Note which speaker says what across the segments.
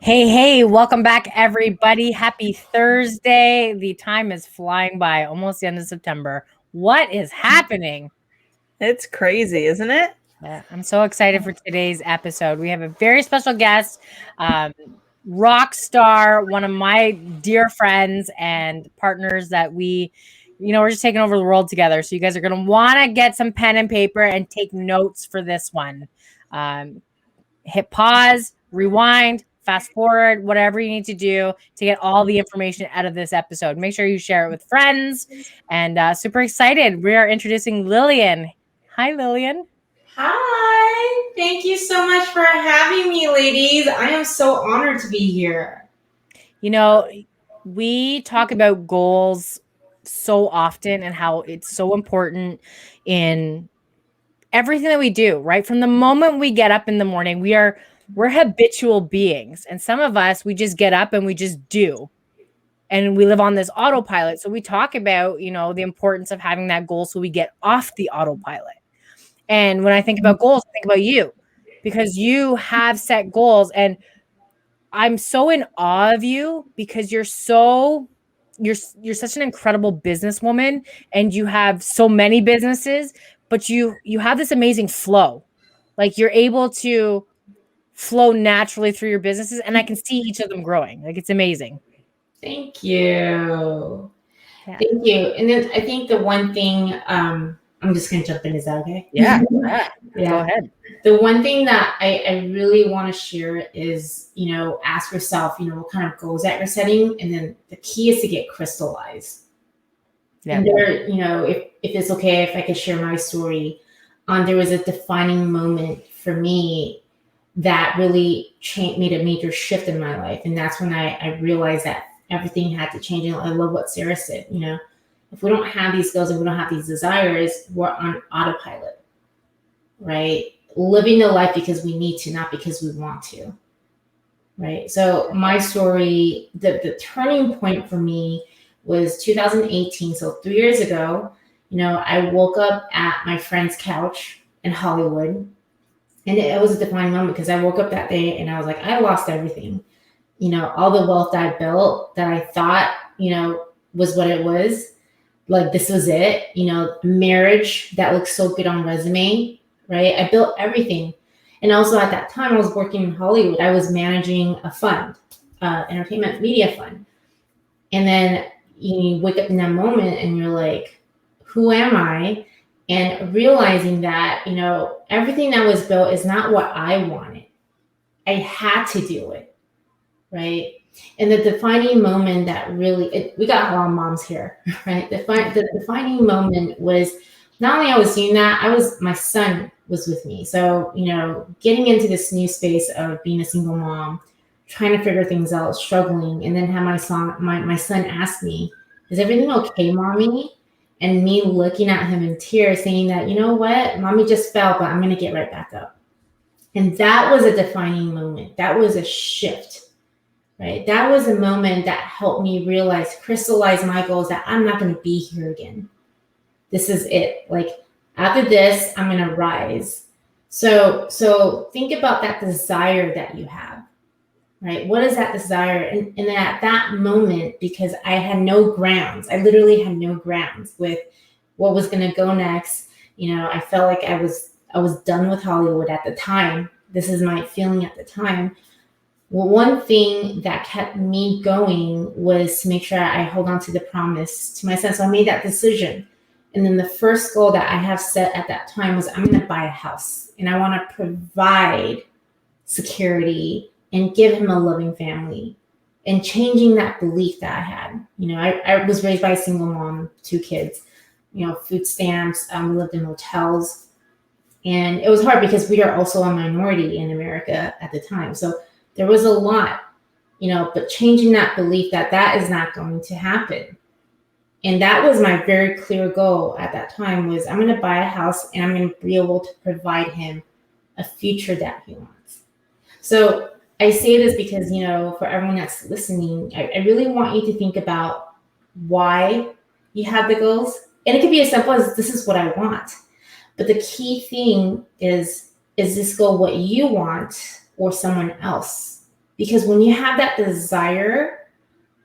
Speaker 1: Hey, welcome back, everybody. Happy Thursday. The time is flying by, almost the end of September. What is happening?
Speaker 2: It's crazy, isn't it?
Speaker 1: Yeah, I'm so excited for today's episode. We have a very special guest, um, rock star, one of my dear friends and partners that we're just taking over the world together. So you guys are going to want to get some pen and paper and take notes for this one. Um, Hit pause, rewind, fast forward, whatever you need to do to get all the information out of this episode. Make sure you share it with friends. And super excited. We are introducing Lillian. Hi, Lillian.
Speaker 3: Hi, thank you so much for having me, ladies. I am so honored to be here.
Speaker 1: You know, we talk about goals so often and how it's so important in everything that we do, right? From the moment we get up in the morning, we're habitual beings. And some of us, we just get up and we just do. And we live on this autopilot. So we talk about, the importance of having that goal so we get off the autopilot. And when I think about goals, I think about you because you have set goals. And I'm so in awe of you because you're such an incredible businesswoman and you have so many businesses, but you have this amazing flow. Like you're able to flow naturally through your businesses and I can see each of them growing. Like it's amazing.
Speaker 3: Thank you.
Speaker 1: Yeah.
Speaker 3: Thank you. And then I think the one thing, I'm just going to jump in. Is that okay?
Speaker 1: Yeah.
Speaker 3: Go
Speaker 1: ahead.
Speaker 3: The one thing that I really want to share is, ask yourself, what kind of goals that you're setting. And then the key is to get crystallized.
Speaker 1: Yeah.
Speaker 3: And there, if it's okay, if I could share my story, there was a defining moment for me that really made a major shift in my life. And that's when I realized that everything had to change. And I love what Sarah said, if we don't have these goals and we don't have these desires, we're on autopilot, right? Living the life because we need to, not because we want to, right? So my story, the turning point for me was 2018. So 3 years ago, I woke up at my friend's couch in Hollywood. And it was a defining moment because I woke up that day and I was like, I lost everything. All the wealth that I built that I thought, was what it was. Like, this was it. Marriage that looks so good on resume, right? I built everything. And also at that time, I was working in Hollywood. I was managing a fund, entertainment media fund. And then you wake up in that moment and you're like, who am I? And realizing that, everything that was built is not what I wanted. I had to do it, right? And the defining moment that really, we got a lot of moms here, right? The defining moment was not only I was doing that, my son was with me. So, getting into this new space of being a single mom, trying to figure things out, struggling, and then have my son ask me, is everything okay, mommy? And me looking at him in tears saying that, you know what, mommy just fell, but I'm going to get right back up. And that was a defining moment. That was a shift, right? That was a moment that helped me crystallize my goals that I'm not going to be here again. This is it. Like, after this, I'm going to rise. So think about that desire that you have, right? What is that desire? And then at that moment, because I had no grounds, I literally had no grounds with what was going to go next. I felt like I was done with Hollywood at the time. This is my feeling at the time. Well, one thing that kept me going was to make sure I hold on to the promise to my son. So I made that decision. And then the first goal that I have set at that time was I'm going to buy a house and I want to provide security and give him a loving family, and changing that belief that I had. I was raised by a single mom, 2 kids, food stamps. We lived in hotels, and it was hard because we are also a minority in America at the time. So there was a lot, but changing that belief that is not going to happen. And that was my very clear goal at that time was I'm going to buy a house and I'm going to be able to provide him a future that he wants. So I say this because, for everyone that's listening, I really want you to think about why you have the goals. And it could be as simple as this is what I want. But the key thing is this goal what you want or someone else Because when you have that desire,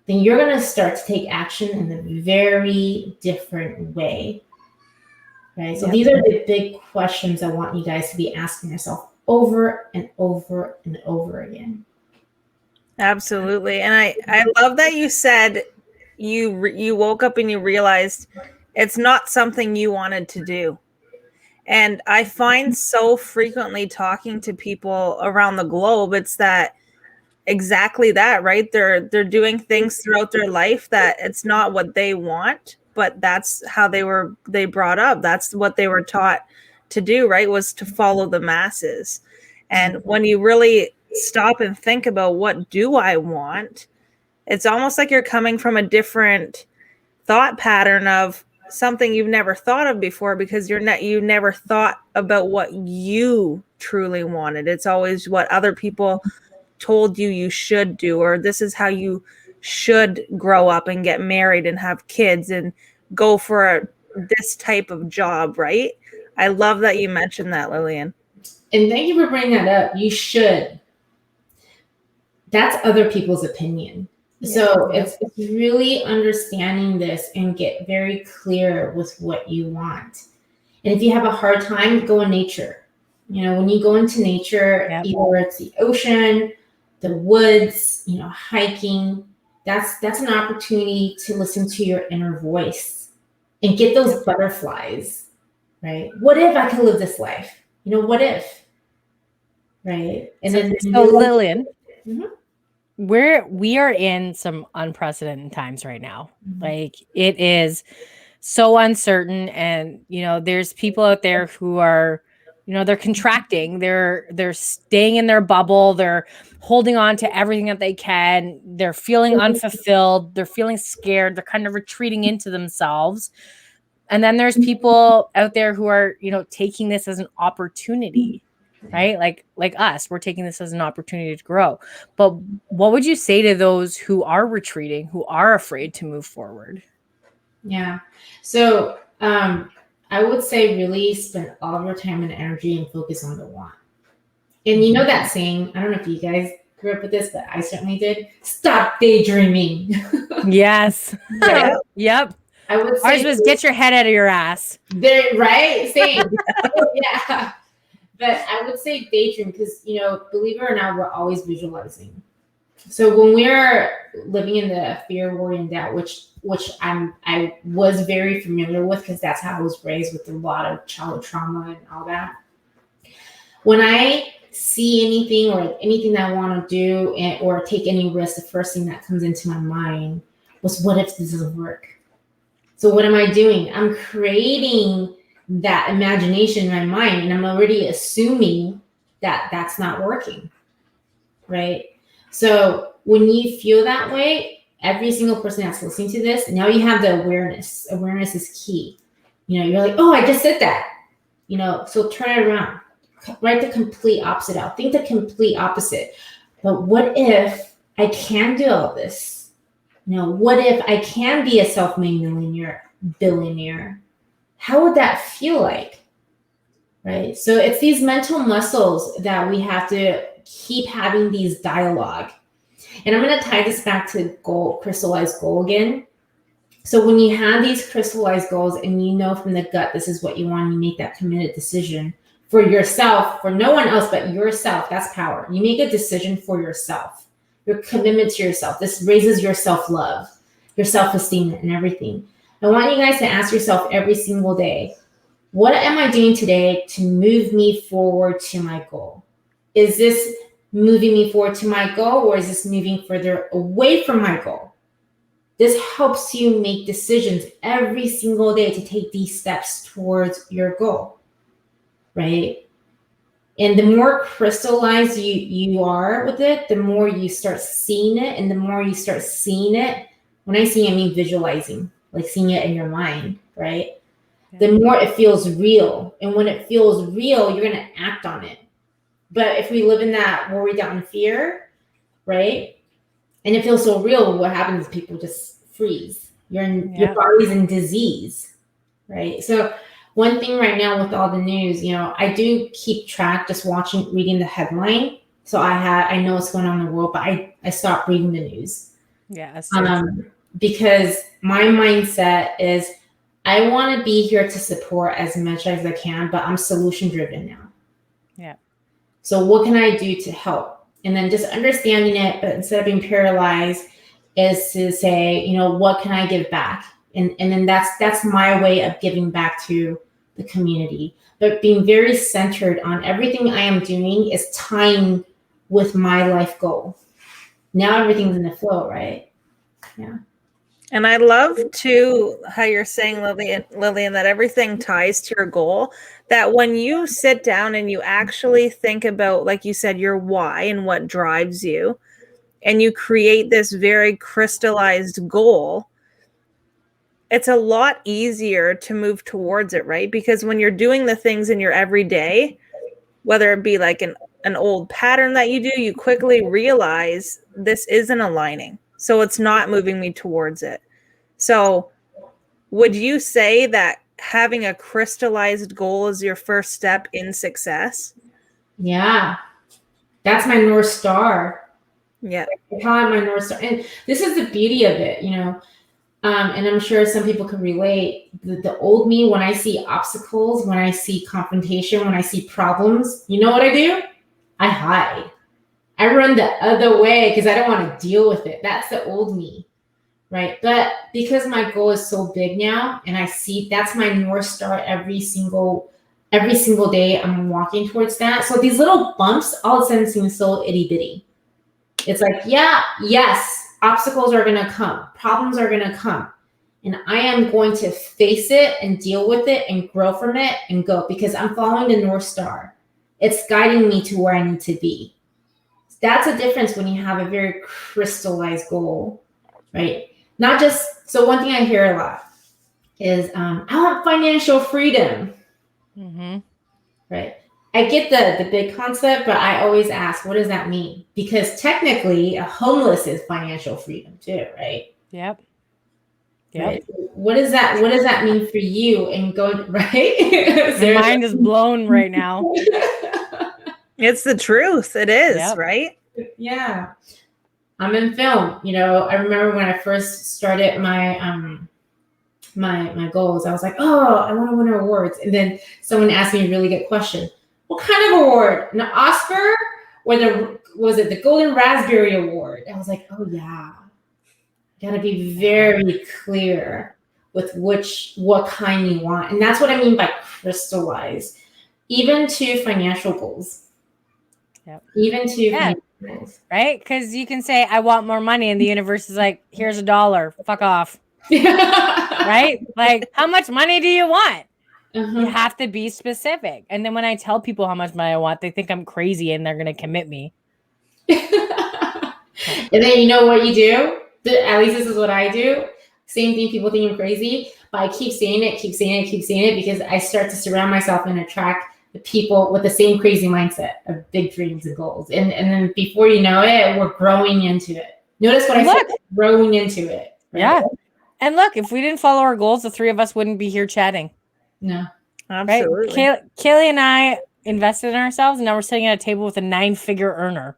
Speaker 3: then you're going to start to take action in a very different way. Right? So these are the big questions I want you guys to be asking yourself over and over and over again.
Speaker 2: Absolutely. And I love that you said you woke up and you realized it's not something you wanted to do. And I find so frequently talking to people around the globe, it's that exactly that, right? They're doing things throughout their life that it's not what they want, but that's how they brought up. That's what they were taught to do, right? Was to follow the masses. And when you really stop and think about what do I want, it's almost like you're coming from a different thought pattern of something you've never thought of before, because you never thought about what you truly wanted. It's always what other people told you should do, or this is how you should grow up and get married and have kids and go for this type of job, right? I love that you mentioned that, Lillian.
Speaker 3: And thank you for bringing that up. You should. That's other people's opinion. So it's really understanding this and get very clear with what you want. And if you have a hard time, go in nature. When you go into nature, either it's the ocean, the woods, hiking, that's an opportunity to listen to your inner voice and get those butterflies, right? What if I could live this life? What if? Right? And
Speaker 1: so Lillian, we are in some unprecedented times right now. Like, it is so uncertain, and there's people out there who are, they're contracting, they're staying in their bubble, they're holding on to everything that they can, they're feeling unfulfilled, they're feeling scared, they're kind of retreating into themselves. And then there's people out there who are, taking this as an opportunity, right? Like us, we're taking this as an opportunity to grow. But what would you say to those who are retreating, who are afraid to move forward?
Speaker 3: Yeah. So I would say really spend all of your time and energy and focus on the want. And you know that saying, I don't know if you guys grew up with this, but I certainly did. Stop daydreaming.
Speaker 1: Yes. Yep.
Speaker 3: I would say
Speaker 1: ours was get your head out of your ass.
Speaker 3: Right? Same. Yeah. But I would say daydream because, believe it or not, we're always visualizing. So when we're living in the fear, worry, and doubt, which I was very familiar with because that's how I was raised, with a lot of childhood trauma and all that. When I see anything or anything that I want to do or take any risk, the first thing that comes into my mind was, what if this doesn't work? So what am I doing? I'm creating that imagination in my mind, and I'm already assuming that that's not working, right? So when you feel that way, every single person that's listening to this, now you have the awareness. Awareness is key. You're like, oh, I just said that. So turn it around. Write the complete opposite out. Think the complete opposite. But what if I can do all this? What if I can be a self-made billionaire? How would that feel like? Right? So it's these mental muscles that we have to keep having these dialogue. And I'm going to tie this back to crystallized goal again. So when you have these crystallized goals and from the gut, this is what you want, you make that committed decision for yourself, for no one else but yourself. That's power. You make a decision for yourself, your commitment to yourself. This raises your self-love, your self-esteem, and everything. I want you guys to ask yourself every single day, what am I doing today to move me forward to my goal? Is this moving me forward to my goal, or is this moving further away from my goal? This helps you make decisions every single day to take these steps towards your goal, right? And the more crystallized you are with it, the more you start seeing it. And the more you start seeing it, when I see, I mean visualizing, like seeing it in your mind, right? Yeah. The more it feels real. And when it feels real, you're going to act on it. But if we live in that worry, doubt, and fear, right? And it feels so real, what happens is people just freeze. Your body's in disease, right? So one thing right now with all the news, I do keep track, just reading the headline. So I know what's going on in the world, but I stopped reading the news.
Speaker 1: Yeah.
Speaker 3: Because my mindset is I want to be here to support as much as I can, but I'm solution driven now.
Speaker 1: Yeah.
Speaker 3: So what can I do to help? And then just understanding it, but instead of being paralyzed, is to say, you know, what can I give back? And then that's my way of giving back to the community. But being very centered on everything I am doing is tying with my life goal. Now everything's in the flow, right? Yeah.
Speaker 2: And I love too how you're saying, Lillian, that everything ties to your goal. That when you sit down and you actually think about, like you said, your why and what drives you, and you create this very crystallized goal, it's a lot easier to move towards it, right? Because when you're doing the things in your everyday, whether it be like an old pattern that you do, you quickly realize this isn't aligning. So it's not moving me towards it. So would you say that having a crystallized goal is your first step in success?
Speaker 3: Yeah. That's my North Star.
Speaker 2: Yeah.
Speaker 3: I call it my North Star. And this is the beauty of it, you know. And I'm sure some people can relate. The old me, when I see obstacles, when I see confrontation, when I see problems, you know what I do? I hide. I run the other way because I don't want to deal with it. That's the old me, right? But because my goal is so big now, and I see that's my North Star every single day I'm walking towards that. So these little bumps all of a sudden seem so itty bitty. It's like, yeah, yes, obstacles are going to come. Problems are going to come. And I am going to face it and deal with it and grow from it and go because I'm following the North Star. It's guiding me to where I need to be. That's a difference when you have a very crystallized goal, right? Not just, so one thing I hear a lot is, I want financial freedom, right? I get the big concept, but I always ask, what does that mean? Because technically, a homeless is financial freedom too, right?
Speaker 1: Yep.
Speaker 3: Right? What does that mean for you? And going right?
Speaker 1: My mind is blown right now.
Speaker 2: It's the truth. It is, right?
Speaker 3: Yeah. I'm in film. You know, I remember when I first started my my goals, I was like, oh, I want to win awards. And then someone asked me a really good question. What kind of award? An Oscar? Or was it the Golden Raspberry Award? I was like, oh yeah. You gotta be very clear with what kind you want. And that's what I mean by crystallize. Even to financial goals.
Speaker 1: Yep.
Speaker 3: Even to financial goals.
Speaker 1: Right? Because you can say, I want more money, and the universe is like, here's $1. Fuck off. Right? Like, how much money do you want? You have to be specific. And then when I tell people how much money I want, they think I'm crazy and they're going to commit me.
Speaker 3: And then you know what you do? At least this is what I do. Same thing, people think I'm crazy, but I keep saying it because I start to surround myself and attract the people with the same crazy mindset of big dreams and goals. And then before you know it, we're growing into it. Notice what I said, growing into it. Right?
Speaker 1: Yeah. And look, if we didn't follow our goals, the three of us wouldn't be here chatting.
Speaker 3: No.
Speaker 2: Absolutely.
Speaker 1: Right? Kaily and I invested in ourselves, and now we're sitting at a table with a 9-figure earner.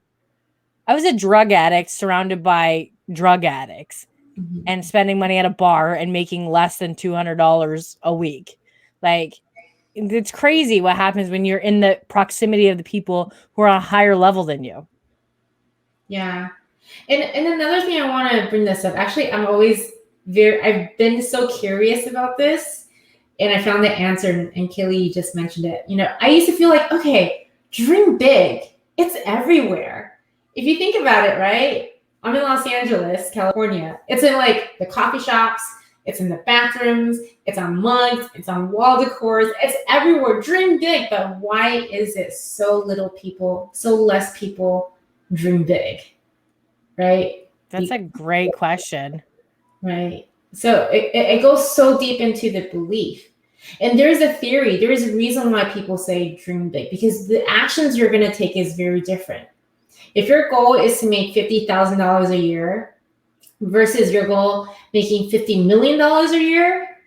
Speaker 1: I was a drug addict surrounded by drug addicts and spending money at a bar and making less than $200 a week. Like, it's crazy what happens when you're in the proximity of the people who are on a higher level than you.
Speaker 3: Yeah. And another thing I want to bring this up, actually, I've been so curious about this, and I found the answer, and Kaily, you just mentioned it. You know, I used to feel like, okay, dream big. It's everywhere. If you think about it, right? I'm in Los Angeles, California. It's in like the coffee shops. It's in the bathrooms. It's on mugs. It's on wall decors. It's everywhere. Dream big. But why is it so less people dream big? Right?
Speaker 1: That's a great question.
Speaker 3: Right. So it goes so deep into the belief. And there's a theory. There is a reason why people say dream big, because the actions you're going to take is very different. If your goal is to make $50,000 a year versus your goal making $50 million a year,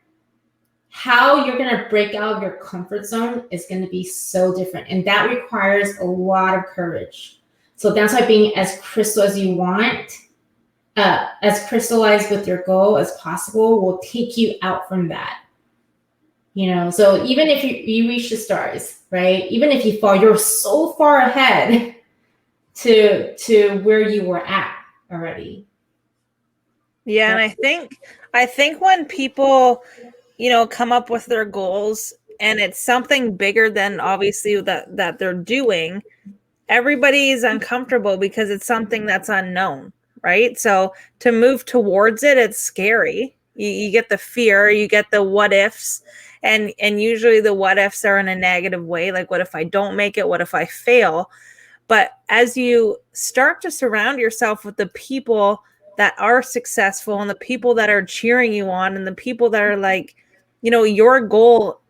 Speaker 3: how you're going to break out of your comfort zone is going to be so different. And that requires a lot of courage. So that's why being as crystal as you want, as crystallized with your goal as possible will take you out from that. So even if you reach the stars, right? Even if you fall, you're so far ahead to where you were at already.
Speaker 2: Yeah, and I think when people, come up with their goals and it's something bigger than obviously that they're doing, everybody is uncomfortable because it's something that's unknown, right? So to move towards it, it's scary. You get the fear, you get the what ifs, and usually the what ifs are in a negative way, like what if I don't make it? What if I fail? But as you start to surround yourself with the people that are successful and the people that are cheering you on and the people that are like, your goal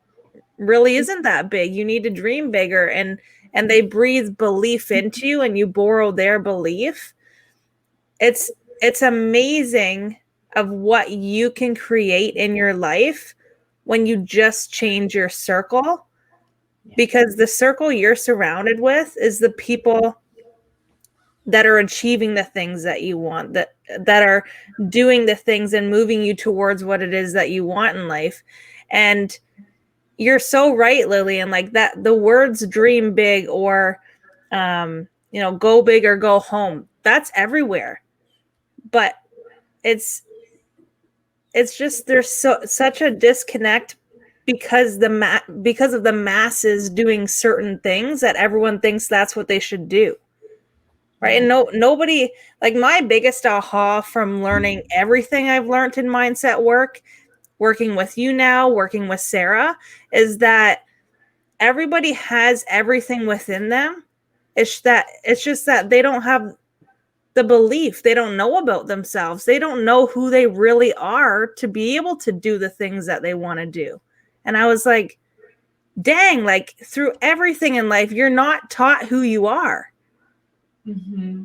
Speaker 2: really isn't that big. You need to dream bigger, and they breathe belief into you and you borrow their belief. It's amazing of what you can create in your life when you just change your circle, because the circle you're surrounded with is the people that are achieving the things that you want, that are doing the things and moving you towards what it is that you want in life. And you're so right, Lillian, like that, the words dream big or, go big or go home, that's everywhere. But it's just, there's such a disconnect because because of the masses doing certain things that everyone thinks that's what they should do. Right. And nobody, like my biggest aha from learning everything I've learned in mindset work, working with you now, working with Sara, is that everybody has everything within them. It's just that they don't have the belief. They don't know about themselves. They don't know who they really are to be able to do the things that they want to do. And I was like, dang, like through everything in life, you're not taught who you are.
Speaker 3: Mm-hmm.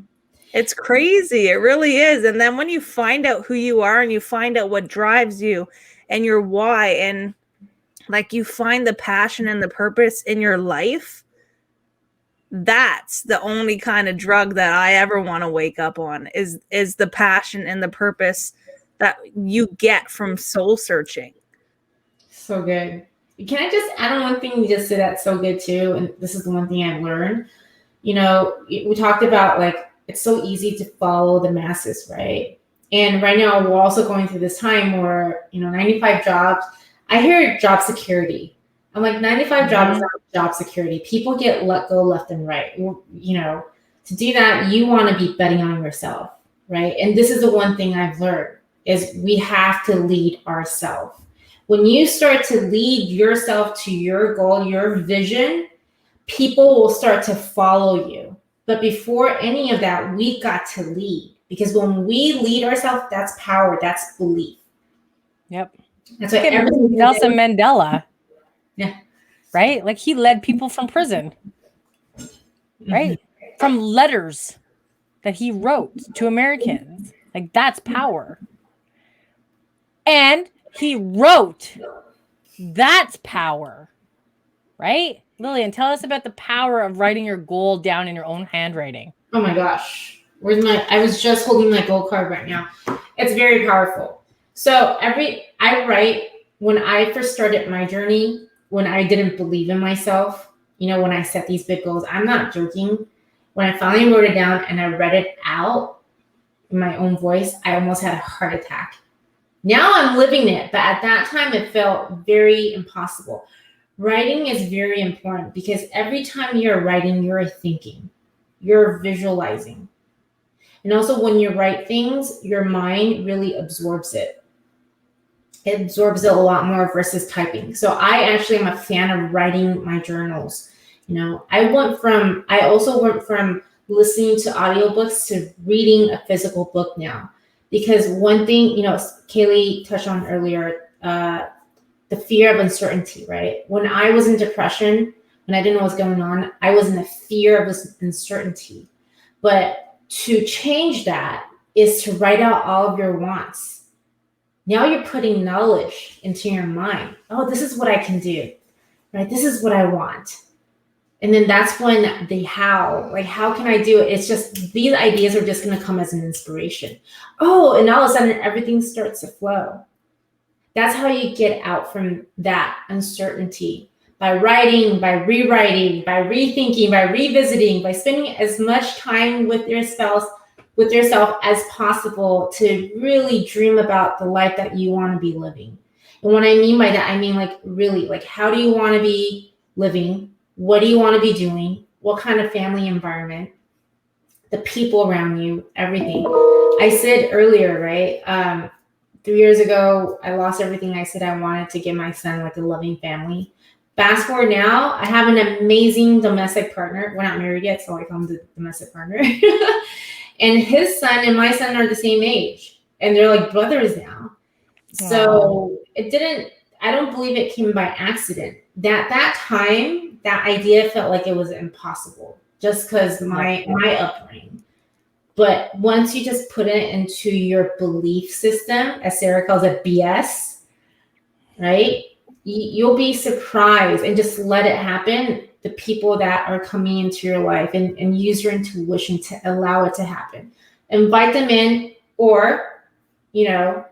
Speaker 2: It's crazy. It really is. And then when you find out who you are and you find out what drives you and your why, and like you find the passion and the purpose in your life, that's the only kind of drug that I ever want to wake up on is the passion and the purpose that you get from soul searching.
Speaker 3: So good. Can I just add on one thing you just said that's so good too? And this is the one thing I've learned. We talked about like it's so easy to follow the masses, right? And right now we're also going through this time where 95 jobs. I hear job security. I'm like 95 jobs is not job security. People get let go left and right. To do that, you want to be betting on yourself, right? And this is the one thing I've learned is we have to lead ourselves. When you start to lead yourself to your goal, your vision, people will start to follow you. But before any of that, we got to lead, because when we lead ourselves, that's power, that's belief.
Speaker 1: Yep.
Speaker 3: That's why everything.
Speaker 1: Nelson Mandela.
Speaker 3: Yeah.
Speaker 1: Right? Like he led people from prison. Right? Mm-hmm. From letters that he wrote to Americans. Like that's power. And he wrote. That's power. Right? Lillian, tell us about the power of writing your goal down in your own handwriting.
Speaker 3: Oh my gosh. I was just holding my goal card right now. It's very powerful. So I write when I first started my journey, when I didn't believe in myself, when I set these big goals, I'm not joking. When I finally wrote it down and I read it out in my own voice, I almost had a heart attack. Now I'm living it, but at that time it felt very impossible. Writing is very important because every time you're writing, you're thinking, you're visualizing. And also when you write things, your mind really absorbs it. It absorbs it a lot more versus typing. So I actually am a fan of writing my journals. I also went from listening to audiobooks to reading a physical book now. Because one thing, Kaily touched on earlier, the fear of uncertainty, right? When I was in depression, when I didn't know what was going on, I was in a fear of this uncertainty. But to change that is to write out all of your wants. Now you're putting knowledge into your mind. Oh, this is what I can do, right? This is what I want. And then that's when the how, like, how can I do it? It's just, these ideas are just going to come as an inspiration. Oh, and all of a sudden everything starts to flow. That's how you get out from that uncertainty, by writing, by rewriting, by rethinking, by revisiting, by spending as much time with your spouse, with yourself as possible to really dream about the life that you want to be living. And what I mean by that, I mean like really, like, how do you want to be living? What do you want to be doing? What kind of family environment? The people around you, everything. I said earlier, right? 3 years ago, I lost everything. I said I wanted to give my son like a loving family. Fast forward now, I have an amazing domestic partner. We're not married yet, so I call him the domestic partner. And his son and my son are the same age, and they're like brothers now. Wow. So it didn't, I don't believe it came by accident. That time, that idea felt like it was impossible just because my upbringing. But once you just put it into your belief system, as Sara calls it, BS, right? You'll be surprised, and just let it happen. The people that are coming into your life, and use your intuition to allow it to happen. Invite them in, or, you know,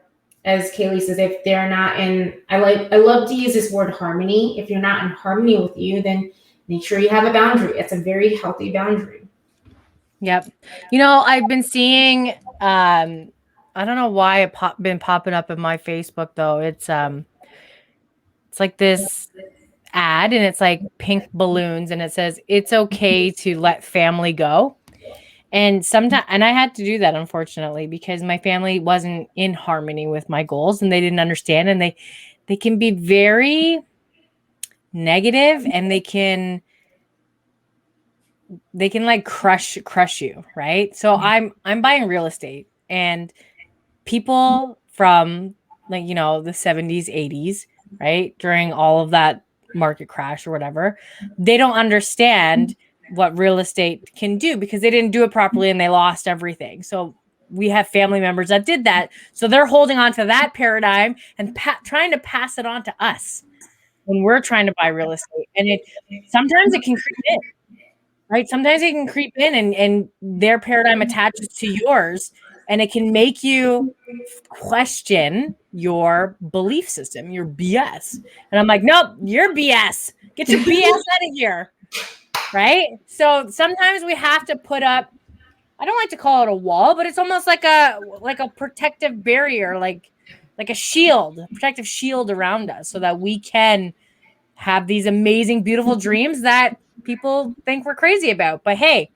Speaker 3: as Kaily says, if they're not in, I love to use this word harmony. If you're not in harmony with you, then make sure you have a boundary. It's a very healthy boundary.
Speaker 1: Yep. You know, I've been seeing, I don't know why it been popping up in my Facebook though. It's like this ad, and it's like pink balloons, and it says, it's okay to let family go. And sometimes, and I had to do that, unfortunately, because my family wasn't in harmony with my goals, and they didn't understand, and they can be very negative, and they can like crush you, right? So I'm buying real estate, and people from, like, you know, the 70s, 80s, right? During all of that market crash or whatever, they don't understand what real estate can do because they didn't do it properly and they lost everything. So we have family members that did that. So they're holding on to that paradigm and trying to pass it on to us when we're trying to buy real estate. And sometimes it can creep in, right? Sometimes it can creep in, and their paradigm attaches to yours, and it can make you question your belief system, your BS. And I'm like, nope, you're BS. Get your BS out of here. Right? So sometimes we have to put up, I don't like to call it a wall, but it's almost like a protective barrier, like a shield, a protective shield around us, so that we can have these amazing, beautiful dreams that people think we're crazy about. But hey,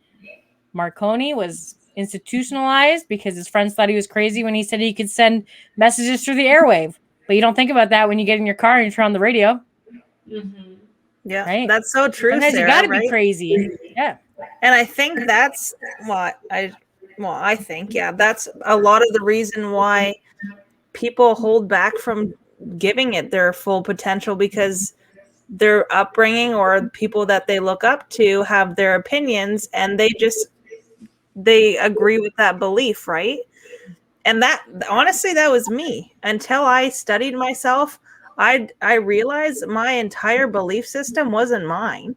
Speaker 1: Marconi was institutionalized because his friends thought he was crazy when he said he could send messages through the airwave. But you don't think about that when you get in your car and you turn on the radio.
Speaker 2: Mm-hmm. Yeah,
Speaker 1: right?
Speaker 2: That's so true.
Speaker 1: Sometimes
Speaker 2: Sara,
Speaker 1: you got to
Speaker 2: right?
Speaker 1: be crazy. Yeah.
Speaker 2: And I think that's what I think, yeah, that's a lot of the reason why people hold back from giving it their full potential, because their upbringing or people that they look up to have their opinions, and they agree with that belief, right? And that, honestly, that was me until I studied myself. I realized my entire belief system wasn't mine.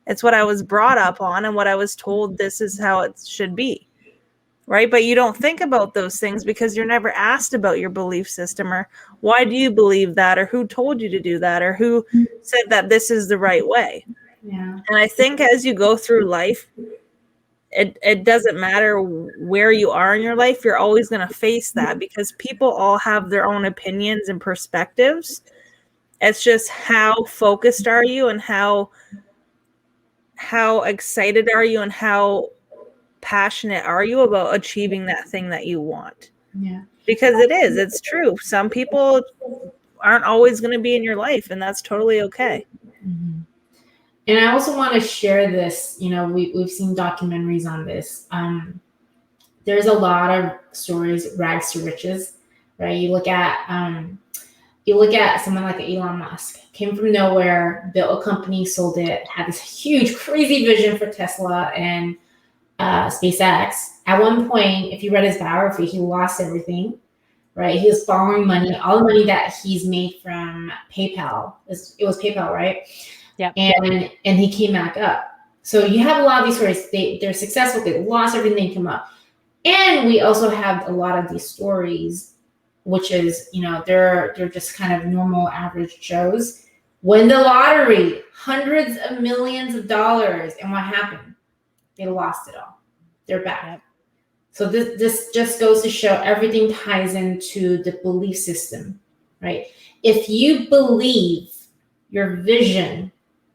Speaker 2: It's what I was brought up on and what I was told this is how it should be. Right? But you don't think about those things because you're never asked about your belief system, or why do you believe that, or who told you to do that, or who said that this is the right way.
Speaker 3: Yeah.
Speaker 2: And I think as you go through life, it doesn't matter where you are in your life, you're always going to face that, because people all have their own opinions and perspectives. It's just how focused are you, and how excited are you, and how passionate are you about achieving that thing that you want.
Speaker 3: Yeah.
Speaker 2: Because it's true. Some people aren't always going to be in your life, and that's totally okay.
Speaker 3: Mm-hmm. And I also want to share this, you know, we've seen documentaries on this. There's a lot of stories, rags to riches, right? You look at someone like Elon Musk, came from nowhere, built a company, sold it, had this huge, crazy vision for Tesla and SpaceX. At one point, if you read his biography, he lost everything, right? He was borrowing money, all the money that he's made from PayPal. It was PayPal, right?
Speaker 1: Yep.
Speaker 3: And he came back up. So you have a lot of these stories. They're successful. They lost everything, come up. And we also have a lot of these stories, which is, they're just kind of normal average Joes. Win the lottery, hundreds of millions of dollars. And what happened? They lost it all. They're back.
Speaker 1: Yep.
Speaker 3: So this just goes to show everything ties into the belief system, right? If you believe your vision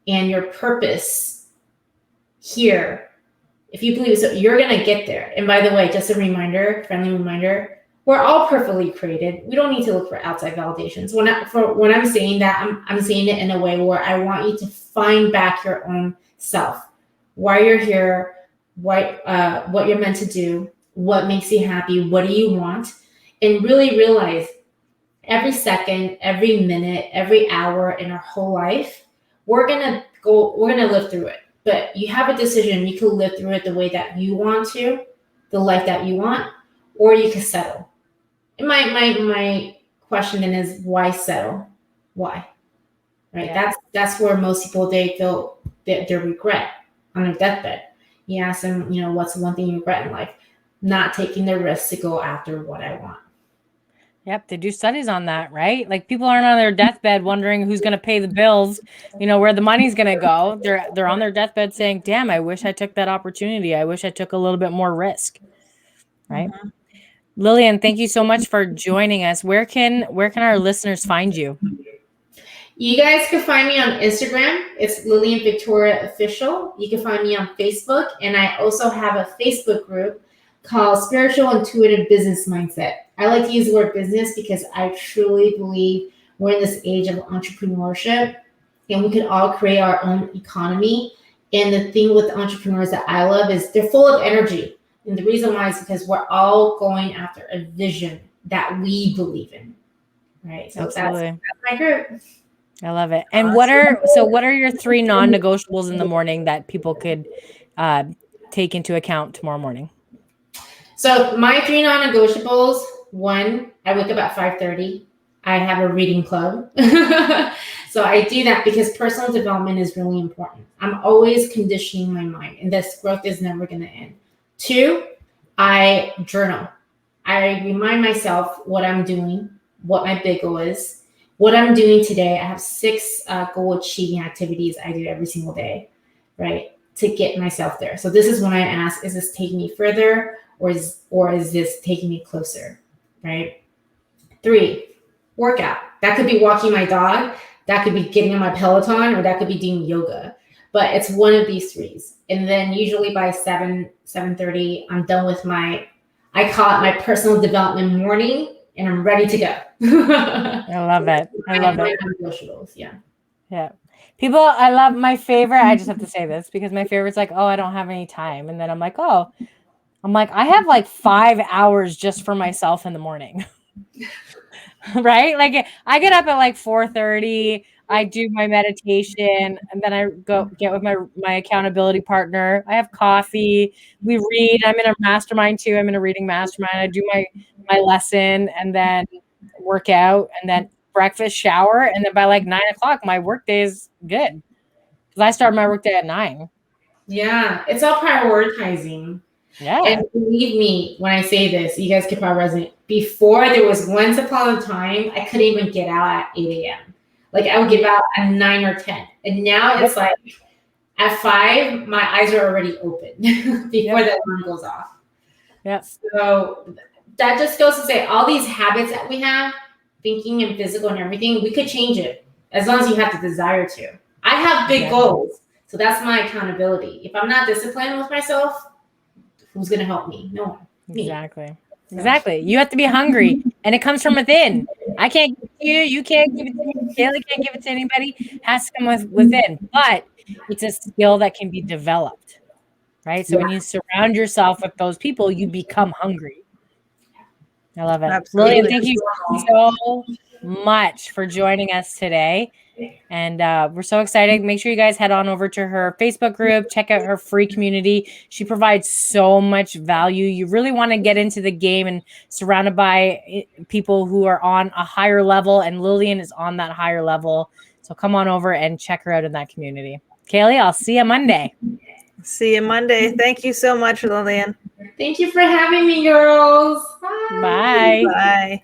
Speaker 3: and your purpose here, if you believe so, you're going to get there. And by the way, just a friendly reminder, we're all perfectly created. We don't need to look for outside validations. When I'm saying that, I'm saying it in a way where I want you to find back your own self, why you're here, what you're meant to do, what makes you happy, what do you want, and really realize every second, every minute, every hour in our whole life, we're gonna live through it. But you have a decision. You can live through it the way that you want to, the life that you want, or you can settle. And my question then is, why settle? Why? Right?
Speaker 1: Yeah.
Speaker 3: That's where most people, they feel their regret on their deathbed. You ask them, what's the one thing you regret in life? Not taking the risk to go after what I want.
Speaker 1: Yep, they do studies on that, right? Like people aren't on their deathbed wondering who's going to pay the bills, where the money's going to go. They're on their deathbed saying, "Damn, I wish I took that opportunity. I wish I took a little bit more risk." Right? Mm-hmm. Lillian, thank you so much for joining us. Where can our listeners find you?
Speaker 3: You guys can find me on Instagram. It's Lillian Victoria Official. You can find me on Facebook, and I also have a Facebook group called Spiritual Intuitive Business Mindset. I like to use the word business because I truly believe we're in this age of entrepreneurship, and we can all create our own economy. And the thing with entrepreneurs that I love is they're full of energy. And the reason why is because we're all going after a vision that we believe in. Right? So that's my group.
Speaker 1: I love it. And what are your 3 non-negotiables in the morning that people could take into account tomorrow morning?
Speaker 3: So my 3 non-negotiables, 1, I wake up at 5:30. I have a reading club. So I do that because personal development is really important. I'm always conditioning my mind, and this growth is never going to end. 2, I journal. I remind myself what I'm doing, what my big goal is, what I'm doing today. I have 6 goal achieving activities I do every single day, right, to get myself there. So this is when I ask, is this taking me further, or is this taking me closer, right? 3, workout. That could be walking my dog. That could be getting on my Peloton, or that could be doing yoga. But it's one of these 3s. And then usually by 7:30, I'm done with I call it my personal development morning, and I'm ready to go.
Speaker 1: I love it. I love it. Yeah. People, I love my favorite. I just have to say this because my favorite's like, oh, I don't have any time. And then I'm like, I have like 5 hours just for myself in the morning. Right? Like I get up at like 4:30. I do my meditation, and then I go get with my accountability partner. I have coffee. We read. I'm in a mastermind too. I'm in a reading mastermind. I do my lesson, and then work out, and then breakfast, shower, and then by like 9:00, my work day is good because I start my work day at 9.
Speaker 3: Yeah, it's all prioritizing.
Speaker 1: Yeah.
Speaker 3: And believe me when I say this, you guys could probably resonate. Before, there was once upon a time I couldn't even get out at 8 a.m. Like I would get out at 9 or 10. And now it's like at 5, my eyes are already open before that alarm goes off.
Speaker 1: Yeah.
Speaker 3: So that just goes to say all these habits that we have, thinking and physical and everything, we could change it as long as you have the desire to. I have big goals. So that's my accountability. If I'm not disciplined with myself, who's going to help me? No one.
Speaker 1: Exactly. Exactly. You have to be hungry, and it comes from within. I can't give it to you. You can't give it to me. Kaily can't give it to anybody. It has to come within. But it's a skill that can be developed, right? So when you surround yourself with those people, you become hungry. I love it.
Speaker 2: Absolutely.
Speaker 1: Lillian, thank you so much for joining us today. And we're so excited. Make sure you guys head on over to her Facebook group. Check out her free community. She provides so much value. You really want to get into the game and surrounded by people who are on a higher level. And Lillian is on that higher level. So come on over and check her out in that community. Kaily, I'll see you Monday.
Speaker 2: See you Monday. Thank you so much, Lillian.
Speaker 3: Thank you for having me, girls. Bye.
Speaker 2: Bye.